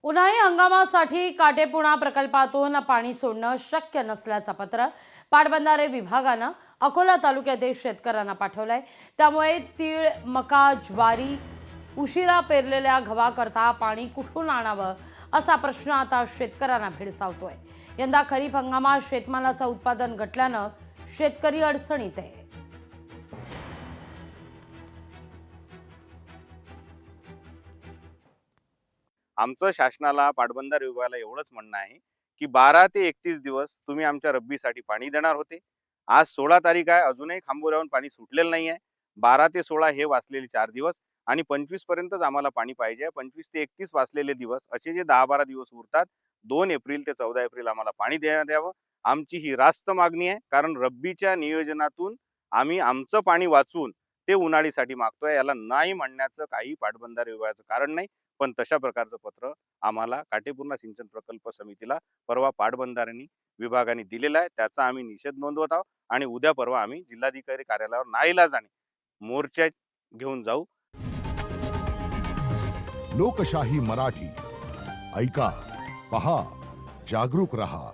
उन्हाळी हंगामासाठी काटेपूर्णा प्रकल्पातून पाणी सोडणं शक्य नसल्याचं पत्र पाटबंधारे विभागानं अकोला तालुक्यातील शेतकऱ्यांना पाठवलंय। त्यामुळे तीळ, मका, ज्वारी, उशिरा पेरलेल्या गव्हाकरता पाणी कुठून आणावं असा प्रश्न आता शेतकऱ्यांना भेडसावतोय। यंदा खरीप हंगामात शेतमालाचं उत्पादन घटल्यानं शेतकरी अडचणीत आहे। आमचं शासनाला पाटबंधारे विभागाला एवढंच म्हणणं आहे की 12 ते 31 दिवस तुम्ही आमच्या रब्बीसाठी पाणी देणार होते। आज 16 तारीख आहे, अजूनही खांबोऱ्याहून पाणी सुटलेलं नाही आहे। 12 ते 16 हे वाचलेले 4 दिवस आणि 25 पर्यंतच आम्हाला पाणी पाहिजे। 25 ते 31 वाचलेले दिवस असे जे 10-12 दिवस उरतात, 2 एप्रिल ते 14 एप्रिल आम्हाला पाणी देण्यात यावं। आमची ही रास्त मागणी आहे, कारण रब्बीच्या नियोजनातून आम्ही आमचं पाणी वाचून ते उन्हाळीसाठी मागतोय। याला नाही म्हणण्याचं काही पाटबंधारे विभागाचं कारण नाही, पण तशा प्रकारचं पत्र आम्हाला काटेपूर्णा सिंचन प्रकल्प समितीला परवा पाटबंधारे विभागाने दिलेलं आहे। त्याचा आम्ही निषेध नोंदवत आहोत आणि उद्या परवा आम्ही जिल्हाधिकारी कार्यालयावर नाईलाजाने मोर्चा घेऊन जाऊ। लोकशाही मराठी ऐका, पहा, जागरूक रहा।